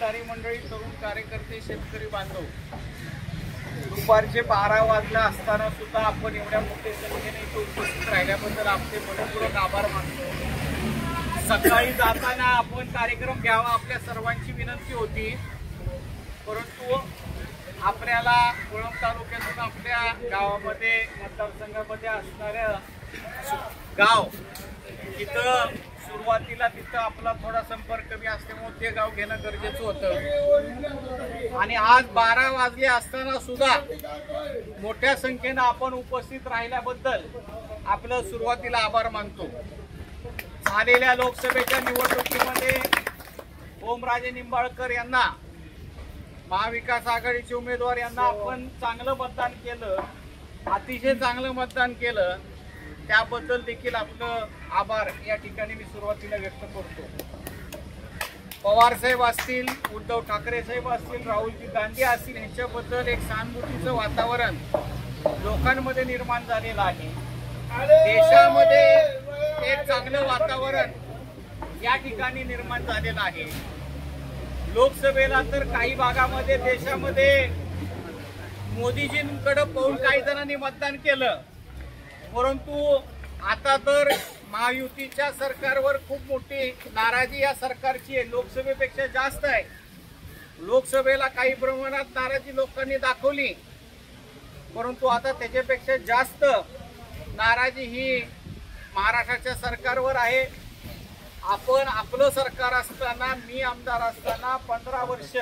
पदाधिकारी मंडळी, तरुण कार्यकर्ते, शेतकरी बांधव, दुपारचे 12 वाजले असताना सुद्धा आपण एवढ्या मोठ्या संख्येने इथे उपस्थित राहिल्याबद्दल आपले मनपूर्वक आभार मानतो। सकाळी जाताना आपण कार्यक्रम घ्यावा आपल्या सर्वांची विनंती होती, परंतु आपल्याला कोळंब तालुक्यातून आपल्या गावामध्ये मतदारसंघामध्ये असणाऱ्या गाव तिथं सुरुवातीला तिथं आपला थोडा संपर्क कमी असल्यामुळे ते गाव घेणं गरजेचं होतं आणि आज 12 वाजले असताना सुद्धा मोठ्या संख्येनं आपण उपस्थित राहिल्याबद्दल आपलं सुरुवातीला आभार मानतो। झालेल्या लोकसभेच्या निवडणुकीमध्ये ओमराजे निंबाळकर यांना, महाविकास आघाडीचे उमेदवार यांना आपण चांगलं मतदान केलं, अतिशय चांगलं मतदान केलं, त्याबद्दल देखील आपलं आभार या ठिकाणी मी सुरुवातीला व्यक्त करतो। पवार साहेब असतील, उद्धव ठाकरे साहेब असतील, राहुलजी गांधी असतील, यांच्याबद्दल एक सहानुभूतीचं वातावरण लोकांमध्ये निर्माण झालेलं आहे। देशामध्ये एक चांगलं वातावरण या ठिकाणी निर्माण झालेलं आहे। लोकसभेला तर काही भागामध्ये देशामध्ये मोदीजींकडे पाहून काही जणांनी मतदान केलं, परंतु आता तर महायुतीच्या सरकारवर खूप मोठी नाराजी या सरकारची आहे, लोकसभेपेक्षा जास्त आहे। लोकसभेला काही प्रमाणात नाराजी लोकांनी दाखवली, परंतु आता त्याच्यापेक्षा जास्त नाराजी ही महाराष्ट्राच्या सरकारवर आहे। आपण आपलं सरकार असताना, मी आमदार असताना 15 वर्ष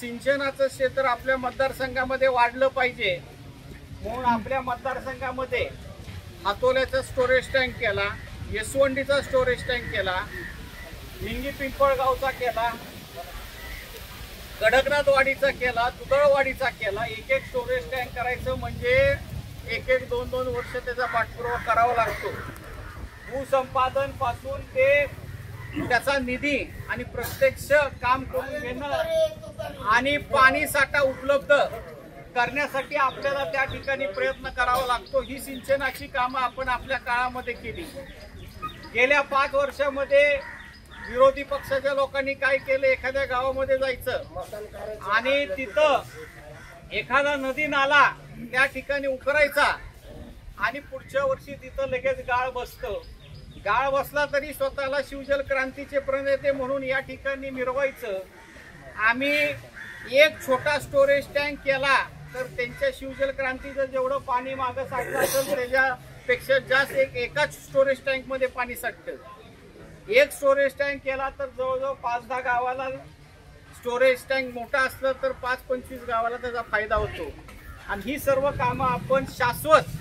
सिंचनाचं क्षेत्र आपल्या मतदारसंघामध्ये वाढलं पाहिजे म्हणून आपल्या मतदारसंघामध्ये हातोल्याचा स्टोरेज टँक केला, यशवंतीचा स्टोरेज टँक केला, लिंगी पिंपळगावचा केला, कडकनाथवाडीचा केला, दुधळवाडीचा केला। एक स्टोरेज टँक करायचं म्हणजे 1-2 वर्ष त्याचा पाठपुरावा करावा लागतो। भूसंपादन पासून ते त्याचा निधी आणि प्रत्यक्ष काम करून घेणं आणि पाणी साठा उपलब्ध करण्यासाठी आपल्याला त्या ठिकाणी प्रयत्न करावा लागतो। ही सिंचनाची कामं आपण आपल्या काळामध्ये केली। गेल्या 5 वर्षामध्ये विरोधी पक्षाच्या लोकांनी काय केलं, एखाद्या गावामध्ये जायचं आणि तिथं एखादा नदी नाला त्या ठिकाणी उकरायचा आणि पुढच्या वर्षी तिथं लगेच गाळ बसतं। गाळ बसला तरी स्वतःला शिवजल क्रांतीचे प्रणेते म्हणून या ठिकाणी मिरवायचं। आम्ही एक छोटा स्टोरेज टँक केला तर त्यांच्या शिवजल क्रांतीचं जेवढं पाणी मागं साठलं असेल त्याच्यापेक्षा जास्त एकाच स्टोरेज टँक मध्ये पाणी साठतं। एक स्टोरेज टँक केला तर जवळजवळ 5-10 गावाला स्टोरेज टँक मोठा असलं तर 5-25 गावाला त्याचा फायदा होतो। आणि ही सर्व कामं आपण शाश्वत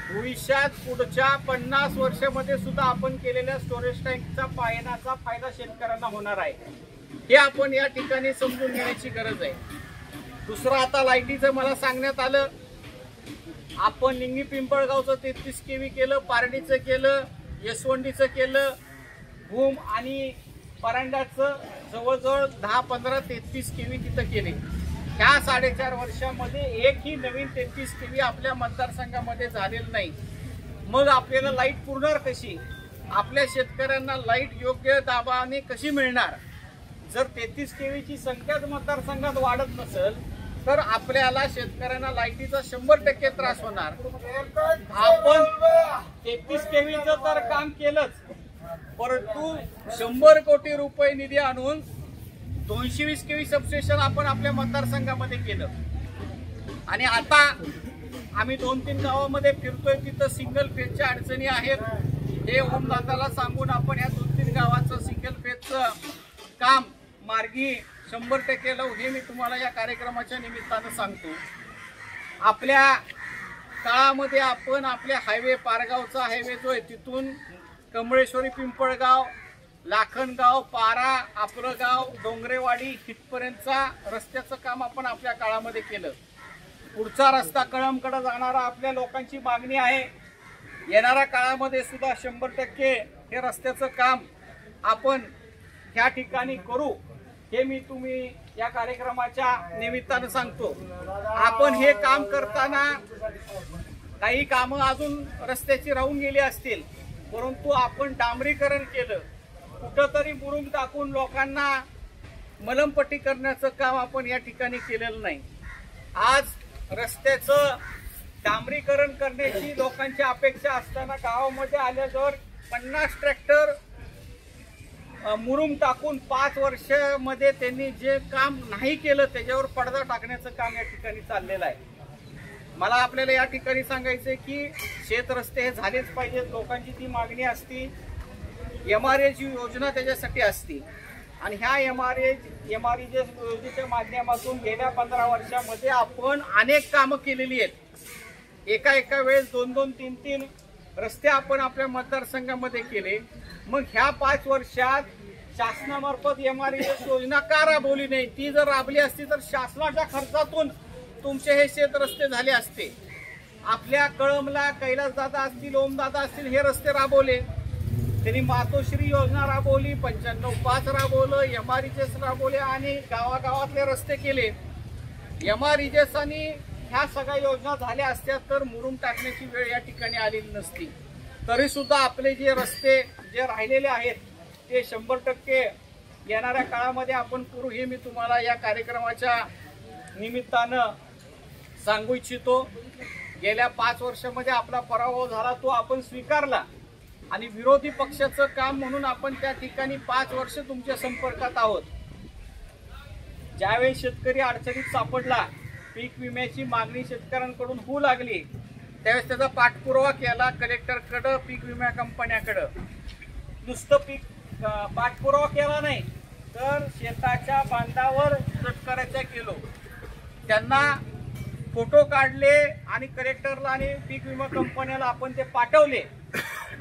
भविष्यात पुढच्या 50 वर्षामध्ये सुद्धा आपण केलेल्या स्टोरेज टँकचा पायनाचा फायदा शेतकऱ्यांना होणार आहे, हे आपण या ठिकाणी समजून घेण्याची गरज आहे। दुसरं, आता लाईटीचं मला सांगण्यात आलं, आपण लिंगी पिंपळगावचं 33 kV केलं, पारडीचं केलं, यशवंतीचं केलं, भूम आणि परांड्याचं जवळजवळ 10-15 33 kV तिथं केले। ह्या 4.5 वर्षामध्ये एकही नवीन 33 kV आपल्या मतदारसंघामध्ये झालेलं नाही। मग आपल्याला लाईट पुरणार कशी? आपल्या शेतकऱ्यांना लाईट योग्य दाबाने कशी मिळणार? जर 33 kV ची संख्याच मतदारसंघात वाढत नसेल तर आपल्याला शेतकऱ्यांना लाईटीचा 100% त्रास होणार। आपण 33 kV चं तर काम केलंच, परंतु 100 कोटी रुपये निधी आणून 220 kV सबस्टेशन आपण आपल्या मतदारसंघामध्ये केलं। आणि आता आम्ही 2-3 गावामध्ये फिरतोय, तिथं सिंगल फेजच्या अडचणी आहेत। हे ओमदादाला सांगून आपण या 2-3 गावाचं सिंगल फेजचं काम मार्गी 100% लावू, हे मी तुम्हाला या कार्यक्रमाच्या निमित्तानं सांगतो। आपल्या काळामध्ये आपण आपल्या हायवे, पारगावचा हायवे जो आहे तिथून कमळेश्वरी, पिंपळगाव, लाखनगाव, पारा, आपरगाव, डोंगरेवाडी इथपर्यंतचा रस्त्याचं काम आपण आपल्या काळामध्ये केलं। पुढचा रस्ता कळंबकडे जाणारा आपल्या लोकांची मागणी आहे। येणाऱ्या काळामध्ये सुद्धा 100% हे रस्त्याचं काम आपण ह्या ठिकाणी करू, हे मी तुम्ही या कार्यक्रमाच्या निमित्तानं सांगतो। आपण हे काम करताना काही कामं अजून रस्त्याची राहून गेली असतील, परंतु आपण डांबरीकरण केलं, कुठंतरी मुरुम टाकून लोकांना मलमपट्टी करण्याचं काम आपण या ठिकाणी केलेलं नाही। आज रस्त्याचं डांबरीकरण करण्याची लोकांची अपेक्षा असताना गावामध्ये आल्यावर 50 ट्रॅक्टर मुरुम टाकून 5 वर्षामध्ये त्यांनी जे काम नाही केलं त्याच्यावर पडदा टाकण्याचं काम या ठिकाणी चाललेलं आहे। मला आपल्याला या ठिकाणी सांगायचं की शेत रस्ते हे झालेच पाहिजेत। लोकांची ती मागणी असती, MREG योजना त्याच्यासाठी असती आणि ह्या MREG योजनेच्या माध्यमातून गेल्या 15 वर्षामध्ये आपण अनेक कामं केलेली आहेत। एका वेळेस 2-2, 3-3 रस्ते आपण आपल्या मतदारसंघामध्ये केले। मग ह्या 5 वर्षात शासनामार्फत MREG योजना का राबवली नाही? ती जर राबली असती तर शासनाच्या खर्चातून तुमचे हे शेत रस्ते झाले असते। आपल्या कळमला कैलासदादा असतील, ओमदादा असतील, हे रस्ते राबवले त्यांनी। मातोश्री योजना राबवली, 95/5 राबवलं, MREG राबवले आणि गावागावातले रस्ते केले। MREG आणि ह्या सगळ्या योजना झाल्या असत्या तर मुरुम टाकण्याची वेळ या ठिकाणी आलेली नसती। तरी सुद्धा आपले जे रस्ते जे राहिलेले आहेत ते 100% येणाऱ्या काळामध्ये आपण करू, हे मी तुम्हाला या कार्यक्रमाच्या निमित्तानं सांगू इच्छितो। गेल्या 5 वर्षामध्ये आपला पराभव झाला, तो आपण स्वीकारला आणि विरोधी पक्षाचं काम म्हणून आपण त्या ठिकाणी 5 वर्ष तुमच्या संपर्कात आहोत। ज्यावेळी शेतकरी अडचणीत सापडला, पीक विम्याची मागणी शेतकऱ्यांकडून होऊ लागली, त्यावेळेस त्याचा पाठपुरावा केला कलेक्टरकडं, पीक विमा कंपन्याकडं। नुसतं पाठपुरावा केला नाही तर शेताच्या बांधावर शेतकऱ्याच्या गेलो, त्यांना फोटो काढले आणि कलेक्टरला आणि पीक विमा कंपन्याला आपण ते पाठवले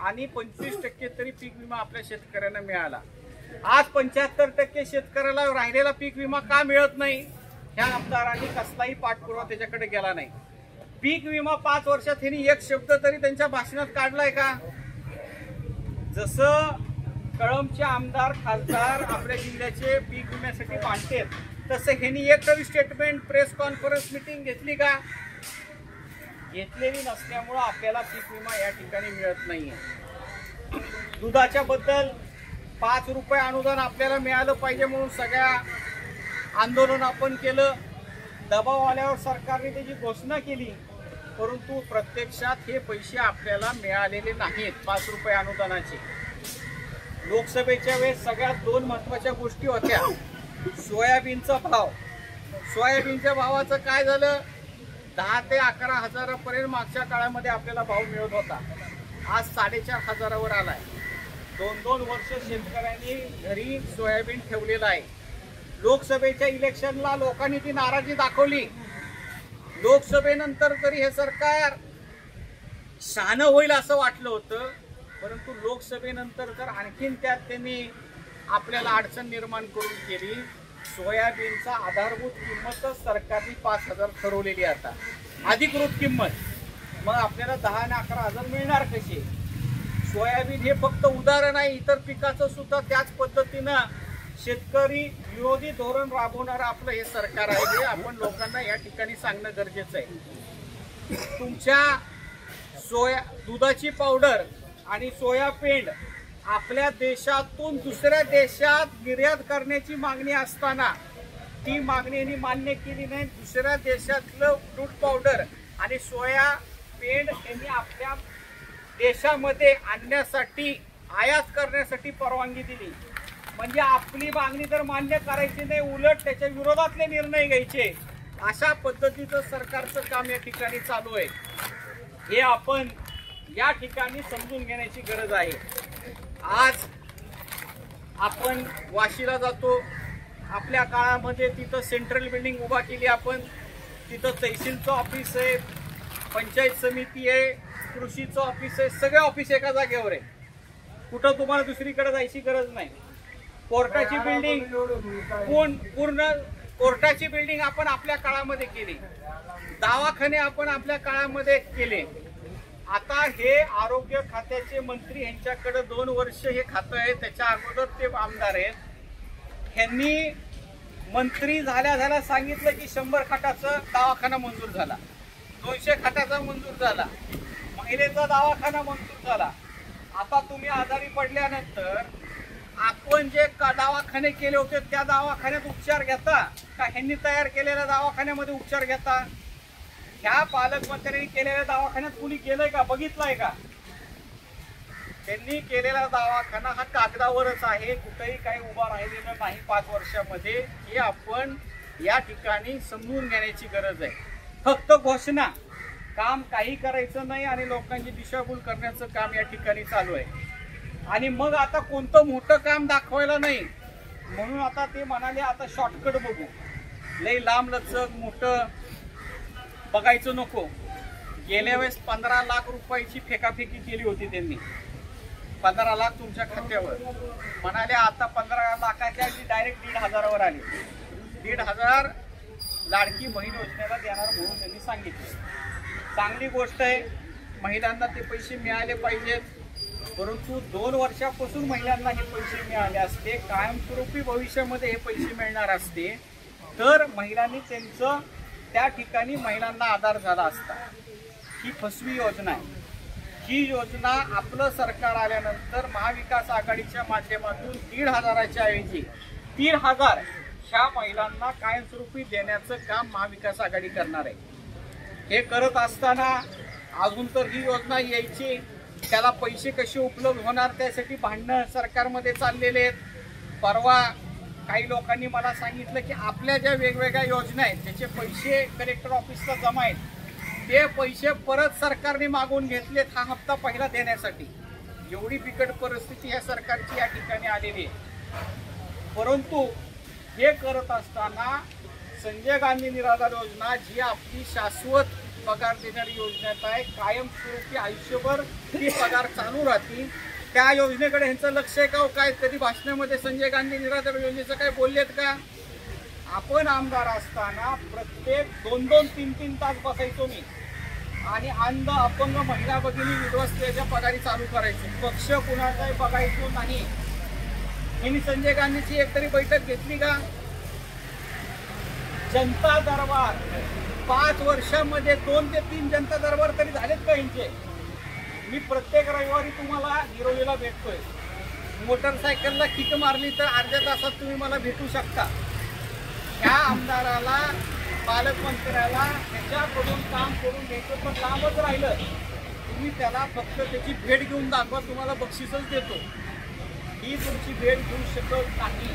आणि 25% तरी पीक विमा आपल्या शेतकऱ्यांना मिळाला। आज 75% शेतकऱ्याला राहिलेला पीक विमा का मिळत नाही? ह्या आमदारांनी कसलाही पाठपुरावा त्याच्याकडे गेला नाही। पीक विमा 5 वर्षात ह्यांनी एक शब्द तरी त्यांच्या भाषणात काढलाय का? जसं कळमचे आमदार खासदार आपल्या जिल्ह्याचे पीक विम्यासाठी मांडतात, तसं ह्यांनी एक तरी स्टेटमेंट, प्रेस कॉन्फरन्स मीटिंग घेतली का? घेतलेली नसल्यामुळं आपल्याला पीक विमा या ठिकाणी मिळत नाहीये। दुधाच्या बद्दल 5 रुपये अनुदान आपल्याला मिळालं पाहिजे म्हणून सगळ्या आंदोलन आपण केलं। दबाव आल्यावर सरकारने त्याची घोषणा केली, परंतु प्रत्यक्षात हे पैसे आपल्याला मिळालेले नाहीत 5 रुपये अनुदानाचे। लोकसभेच्या वेळेस सगळ्यात 2 महत्त्वाच्या गोष्टी होत्या। सोयाबीनचा भाव, सोयाबीनच्या भावाचं काय झालं? 10 ते 11 हजारापर्यंत मागच्या काळामध्ये आपल्याला भाव मिळत होता, आज 4,500 वर आलाय। 2-2 वर्ष शेतकऱ्यांनी घरी सोयाबीन ठेवलेलं आहे। लोकसभेच्या इलेक्शनला लोकांनी ती नाराजी दाखवली। लोकसभेनंतर तरी हे सरकार शहाणं होईल असं वाटलं होतं, परंतु लोकसभेनंतर तर आणखीन त्यात त्यांनी आपल्याला अडचण निर्माण करून केली। सोयाबीनचा आधारभूत किंमतच सरकारने 5,000 ठरवलेली आता अधिकृत किंमत, मग आपल्याला 10 आणि 11,000 मिळणार कसे? सोयाबीन हे फक्त उदाहरण आहे, इतर पिकाचं सुद्धा त्याच पद्धतीनं शेतकरी विरोधी धोरण राबवणारं आपलं हे सरकार आहे, हे आपण लोकांना या ठिकाणी सांगणं गरजेचं आहे। तुमच्या दुधाची पावडर आणि सोया पेंड आपल्या देशातून दुसऱ्या देशात निर्यात करण्याची मागणी असताना ती मागणी यांनी मान्य केली नाही। दुसऱ्या देशातलं दूध पावडर आणि सोया पेंड यांनी आपल्या देशामध्ये आणण्यासाठी, आयात करण्यासाठी परवानगी दिली। म्हणजे आपली मागणी तर मान्य करायची नाही, उलट त्याच्या विरोधातले निर्णय घ्यायचे, अशा पद्धतीचं सरकारचं काम या ठिकाणी चालू आहे। हे आपण या ठिकाणी समजून घेण्याची गरज आहे। आज आपण वाशीला जातो, आपल्या काळामध्ये तिथं सेंट्रल बिल्डिंग उभा केली आपण, तिथं तहसीलचं ऑफिस आहे, पंचायत समिती आहे, कृषीचं ऑफिस आहे, सगळे ऑफिस एका जागेवर आहे। कुठं तुम्हाला दुसरीकडे जायची गरज नाही। कोर्टाची बिल्डिंग, पूर्ण कोर्टाची बिल्डिंग आपण आपल्या काळामध्ये केली, दवाखाने आपण आपल्या काळामध्ये केले। आता हे आरोग्य खात्याचे मंत्री यांच्याकडे 2 वर्ष हे खातं आहे, त्याच्या अगोदर ते आमदार आहेत। ह्यांनी मंत्री झाल्या सांगितलं की 100 खाटाचा दवाखाना मंजूर झाला, 200 खाटाचा मंजूर झाला, महिलेचा दवाखाना मंजूर झाला। आता तुम्ही आजारी पडल्यानंतर आपण जे दवाखाने केले होते त्या दवाखान्यात उपचार घेता का ह्यांनी तयार केलेल्या दवाखान्यामध्ये उपचार घेता? ह्या पालकमंत्र्यांनी केलेल्या दवाखान्यात कुणी केलंय का, बघितलंय का? त्यांनी केलेला दवाखाना हा कागदावरच आहे, कुठेही काही उभा राहिलेलं नाही 5 वर्षामध्ये. हे आपण या ठिकाणी समजून घेण्याची गरज आहे. फक्त घोषणा, काम काही करायचं नाही आणि लोकांची दिशाभूल करण्याचं काम या ठिकाणी चालू आहे. आणि मग आता कोणतं मोठं काम दाखवायला नाही म्हणून आता ते म्हणाले आता शॉर्टकट बघू, लई लांब लचक मोठं बघायचं नको. गेल्या वेळेस 15 लाख रुपयाची फेकाफेकी केली होती त्यांनी, 15 लाख तुमच्या खात्यावर म्हणाले. आता 15 लाखाच्या डायरेक्ट 1,500वर आले. 1,500 लाडकी बहीण योजनेला देणार म्हणून त्यांनी सांगितले. चांगली गोष्ट आहे, महिलांना ते पैसे मिळाले पाहिजेत. परंतु 2 वर्षापासून महिलांना हे पैसे मिळाले असते, कायमस्वरूपी भविष्यामध्ये हे पैसे मिळणार असते तर महिलांनी त्यांचं त्या ठिकाणी महिलांना आधार झाला असता. ही फसवी योजना आहे. ही योजना आपलं सरकार आल्यानंतर महाविकास आघाडीच्या माध्यमातून 1,500च्या ऐवजी 3,000 ह्या महिलांना कायमस्वरूपी देण्याचं काम महाविकास आघाडी करणार आहे. हे करत असताना अजून तर ही योजना यायची, त्याला पैसे कसे उपलब्ध होणार त्यासाठी भांडणं सरकारमध्ये चाललेले आहेत. परवा काही लोकांनी मला सांगितलं की आपल्या ज्या वेगवेगळ्या योजना आहेत त्याचे पैसे कलेक्टर ऑफिसला जमा आहेत, ते पैसे परत सरकारने मागून घेतलेत हा हप्ता पहिला देण्यासाठी. एवढी बिकट परिस्थिती ह्या सरकारची या ठिकाणी आलेली आहे. परंतु हे करत असताना संजय गांधी निराधार योजना जी आपली शाश्वत पगार देणारी योजनेत आहे, कायमस्वरूपी आयुष्यभर ती पगार चालू राहतील, त्या योजनेकडे ह्यांचं लक्ष आहे का? काय कधी भाषणामध्ये संजय गांधी निराधार योजनेचं काय बोललेत का? आपण आमदार असताना प्रत्येक 2-2, 3-3 तास बसायचो मी आणि अंध अपंग महिला भगिनी विधवा स्त्रियांच्या पगारी चालू करायचे. पक्ष कुणाचाही बघायचो नाही. यांनी संजय गांधीची एक तरी बैठक घेतली का? जनता दरबार 5 वर्षामध्ये 2 ते 3 जनता दरबार तरी झालेत का यांचे? मी प्रत्येक रविवारी तुम्हाला गिरोलीला भेटतोय. मोटरसायकलला किक मारली तर अर्ध्या तासात तुम्ही मला भेटू शकता. ह्या आमदाराला पालकमंत्र्याला ह्याच्याकडून काम करून घ्यायचं पण लांबच राहिलं. तुम्ही त्याला फक्त त्याची भेट घेऊन दाखवा, तुम्हाला बक्षीसच देतो. ही तुमची भेट घेऊ शकत नाही.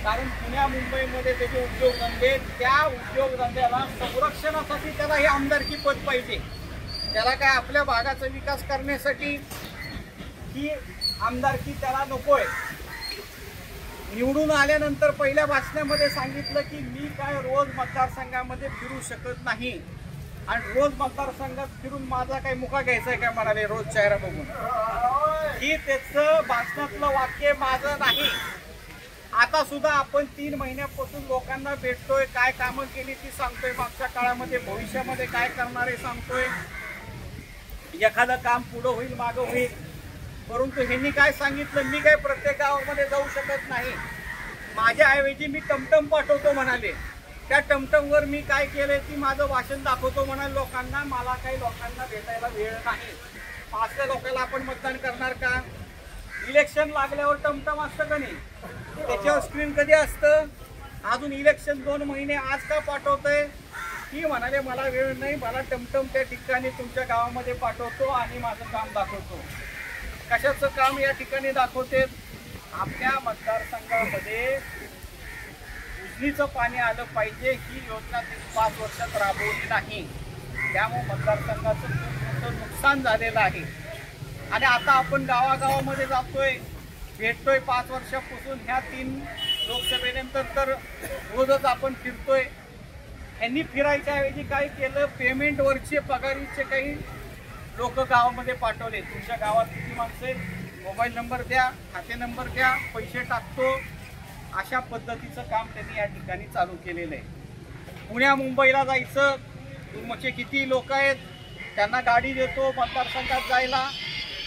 कारण पुण्या मुंबईमध्ये त्याचे उद्योगधंदे, त्या उद्योगधंद्याला संरक्षणासाठी त्याला हे आमदारकी पद पाहिजे. त्याला काय आपल्या भागाचा विकास करण्यासाठी ही आमदारकी त्याला नकोय. निवडून आल्यानंतर पहिल्या भाषणामध्ये सांगितलं की मी काय रोज मतदारसंघामध्ये फिरू शकत नाही आणि रोज मतदारसंघात फिरून माझा काही मुका घ्यायचा आहे काय म्हणाले रोज चेहरा बघून. ही त्याचं भाषणातलं वाक्य माझं नाही. आता सुद्धा आपण 3 महिन्यापासून लोकांना भेटतोय, काय कामं केली ती सांगतोय, मागच्या काळामध्ये भविष्यामध्ये काय करणार आहे सांगतोय. एखादं काम पुढं होईल मागं होईल. परंतु ह्यांनी काय सांगितलं, मी काय प्रत्येक गावामध्ये जाऊ शकत नाही, माझ्या ऐवजी मी टमटम पाठवतो म्हणाले. त्या टमटमवर मी काय केलंय की माझं भाषण दाखवतो म्हणाले लोकांना. मला काही लोकांना भेटायला वेळ नाही. पाचव्या लोकांना आपण मतदान करणार का? इलेक्शन लागल्यावर टमटम असतं का नाही? त्याच्यावर स्क्रीन कधी असतं? अजून इलेक्शन 2 महिने आज का पाठवतंय? ती म्हणाले मला वेळ नाही, मला टमटम त्या ठिकाणी तुमच्या गावामध्ये पाठवतो आणि माझं काम दाखवतो. कशाचं काम या ठिकाणी दाखवते? आपल्या मतदारसंघामध्ये उजनीचं पाणी आलं पाहिजे ही योजना 5 वर्षात राबवली नाही. त्यामुळे मतदारसंघाचं खूप मोठं नुकसान झालेलं आहे. आणि आता आपण गावागावामध्ये जातोय, भेटतोय. 5 वर्षापासून ह्या 3 लोकसभेनंतर तर रोजच आपण फिरतोय. ह्यांनी फिरायच्या ऐवजी काय केलं, पेमेंटवरचे पगारीचे काही लोक गावामध्ये पाठवले. तुमच्या गावात किती माणसं आहेत, मोबाईल नंबर द्या, खाते नंबर द्या, पैसे टाकतो. अशा पद्धतीचं काम त्यांनी या ठिकाणी चालू केलेलं आहे. पुण्या मुंबईला जायचं, तुमचे किती लोक आहेत त्यांना गाडी देतो मतदारसंघात जायला.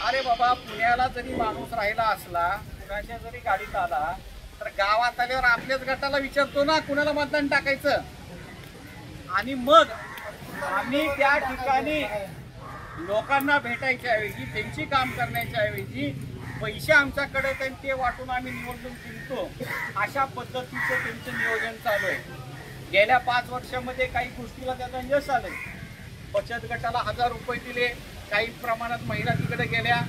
अरे बाबा, पुण्याला जरी माणूस राहिला असला, कुणाच्या जरी गाडीत आला तर गावात आल्यावर आपल्याच गटाला विचारतो ना कुणाला मतदान टाकायचं. आणि मग आम्ही त्या ठिकाणी लोकांना भेटायच्या ऐवजी, त्यांची काम करण्याच्या ऐवजी पैसे आमच्याकडे ते वाटून आम्ही निवडणूक जिंकतो, अशा पद्धतीचं त्यांचं नियोजन चालू आहे. गेल्या 5 वर्षामध्ये काही गोष्टीला त्याचं यश आलंय. बचत गटाला 1000 रुपये दिले, काही प्रमाणात महिला तिकडे गेल्या.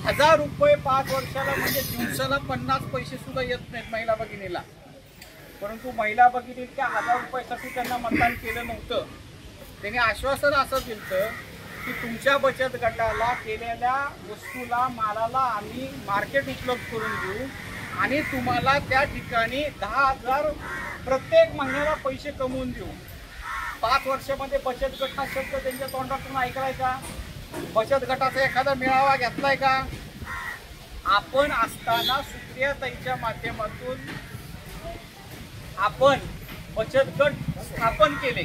1000 रुपये 5 वर्षाला म्हणजे दिवसाला 50 पैसे सुद्धा येत नाहीत महिला भगिनीला. परंतु महिला भगिनी त्या 1000 रुपयासाठी त्यांना मतदान केलं नव्हतं. त्यांनी आश्वासन असं दिलं की तुमच्या बचत गटाला केलेल्या वस्तूला मालाला आम्ही मार्केट उपलब्ध करून देऊ आणि तुम्हाला त्या ठिकाणी 10,000 प्रत्येक महिन्याला पैसे कमवून देऊ. 5 वर्षामध्ये बचत गट हा शब्द त्यांच्या तोंडातून ऐकलाय का? बचत गटाचा एखादा मेळावा घेतलाय का? आपण असताना सुप्रियाताईच्या माध्यमातून आपण बचत गट स्थापन केले,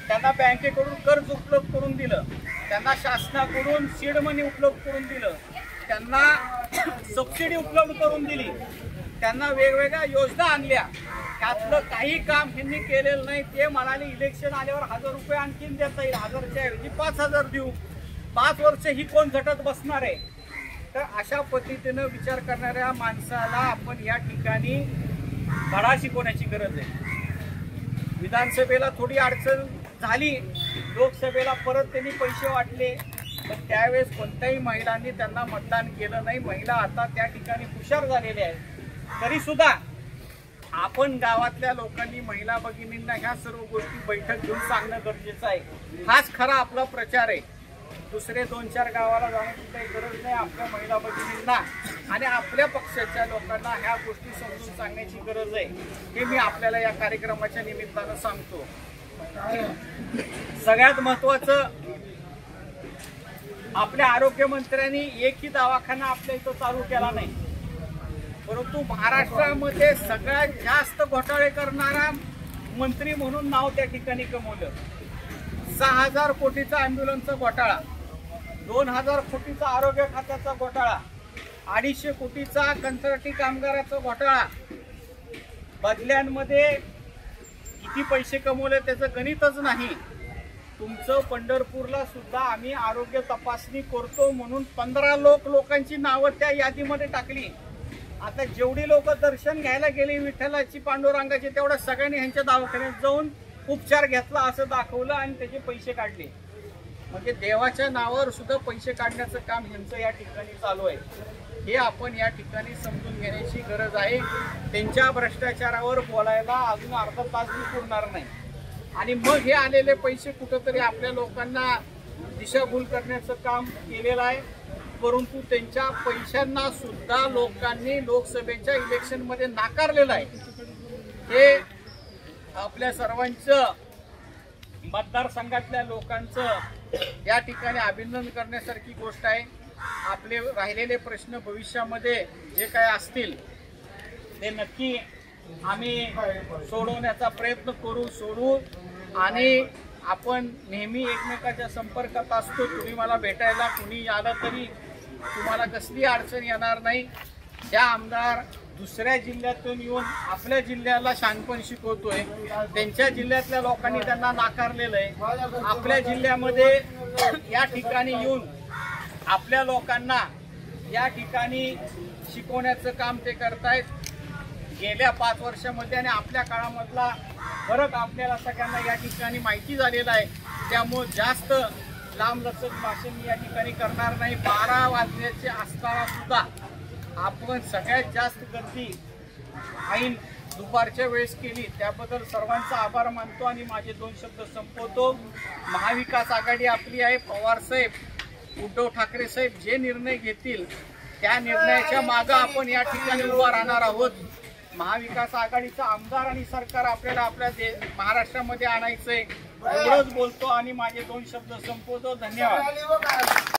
त्यांना बँकेकडून कर्ज उपलब्ध करून दिलं, त्यांना शासनाकडून सीड मनी उपलब्ध करून दिलं, त्यांना सबसिडी उपलब्ध करून दिली, त्यांना वेगवेगळ्या योजना आणल्या. त्यातलं काही काम यांनी केलेलं नाही. ते म्हणाले इलेक्शन आल्यावर 1000 रुपये आणखीन देता येईल, 1000च्या ऐवजी 5000 देऊ. 5 वर्ष ही कोण झटत बसणार आहे? तर अशा पद्धतीनं विचार करणाऱ्या माणसाला आपण या ठिकाणी धडा शिकवण्याची गरज आहे. विधानसभेला थोडी अडचण झाली, लोकसभेला परत त्यांनी पैसे वाटले, पण त्यावेळेस कोणत्याही महिलांनी त्यांना मतदान केलं नाही. महिला आता त्या ठिकाणी हुशार झालेल्या आहेत. तरी सुद्धा आपण गावातल्या लोकांनी महिला भगिनींना ह्या सर्व गोष्टी बैठक घेऊन सांगणं गरजेचं आहे. हाच खरा आपला प्रचार आहे. दुसरे 2-4 गावाला जाण्याची काही गरज नाही. आपल्या महिला भगिनींना आणि आपल्या पक्षाच्या लोकांना ह्या गोष्टी समजून सांगण्याची गरज आहे. हे मी आपल्याला या कार्यक्रमाच्या निमित्तानं सांगतो. सगळ्यात महत्वाचं, आपल्या आरोग्यमंत्र्यांनी एकही दवाखाना आपल्या इथं चालू केला नाही, परंतु महाराष्ट्रामध्ये सगळ्यात जास्त घोटाळे करणारा मंत्री म्हणून नाव त्या ठिकाणी कमवलं. 6000 कोटीचा ॲम्ब्युलन्सचा घोटाळा, 2000 कोटीचा आरोग्य खात्याचा घोटाळा, 250 कोटीचा कंत्राटी कामगाराचा घोटाळा. बदल्यांमध्ये किती पैसे कमवले त्याचं गणितच नाही. तुमचं पंढरपूरला सुद्धा आम्ही आरोग्य तपासणी करतो म्हणून 15 लोकांची नावं त्या यादीमध्ये टाकली. आता जेवढी लोक दर्शन घ्यायला गेली विठ्ठलाची पांडुरंगाची, तेवढ्या सगळ्यांनी ह्यांच्या दवाखान्यात जाऊन उपचार घेतला असं दाखवलं आणि त्याचे पैसे काढले. म्हणजे देवाच्या नावावर सुद्धा पैसे काढण्याचं काम ह्यांचं या ठिकाणी चालू आहे. हे आपण या ठिकाणी समजून घेण्याची गरज आहे. त्यांच्या भ्रष्टाचारावर बोलायला अजून अर्धा तास भी पुरणार नाही. आणि मग हे आलेले पैसे कुठंतरी आपल्या लोकांना दिशाभूल करण्याचं काम केलेलं आहे. परंतु त्यांच्या पैशांना सुद्धा लोकांनी लोकसभेच्या इलेक्शनमध्ये नाकारलेलं आहे. हे आपल्या सर्वांचं, मतदारसंघातल्या लोकांचं या ठिकाणी अभिनंदन करण्यासारखी गोष्ट आहे. आपले राहिलेले प्रश्न भविष्यामध्ये जे काय असतील ते नक्की आम्ही सोडवण्याचा प्रयत्न सोडवू आणि आपण नेहमी एकमेकाच्या संपर्कात असतो. तुम्ही मला भेटायला कुणी आलं तरी तुम्हाला कसली अडचण येणार नाही. त्या आमदार दुसऱ्या जिल्ह्यातून येऊन आपल्या जिल्ह्याला शहाणपण शिकवतोय. त्यांच्या जिल्ह्यातल्या लोकांनी त्यांना नाकारलेलं आहे. आपल्या जिल्ह्यामध्ये या ठिकाणी येऊन आपल्या लोकांना या ठिकाणी शिकवण्याचं काम ते करतायत. गेल्या 5 वर्षामध्ये आणि आपल्या काळामधला फरक आपल्याला सगळ्यांना या ठिकाणी माहिती झालेला आहे. त्यामुळे जास्त लांबलचक भाषण मी या ठिकाणी करणार नाही. 12 वाजण्याचे असताना सुद्धा आपण सगळ्यात जास्त गर्दी ऐन दुपारच्या वेळेस केली, त्याबद्दल सर्वांचा आभार मानतो आणि माझे 2 शब्द संपवतो. महाविकास आघाडी आपली आहे. पवार साहेब, उद्धव ठाकरे साहेब जे निर्णय घेतील त्या निर्णयाच्या मागे आपण या ठिकाणी उभा राहणार आहोत. महाविकास आघाडीचा आमदार आणि सरकार आपल्याला आपल्या महाराष्ट्रामध्ये आणायचंय. एवढंच बोलतो आणि माझे 2 शब्द संपवतो. धन्यवाद.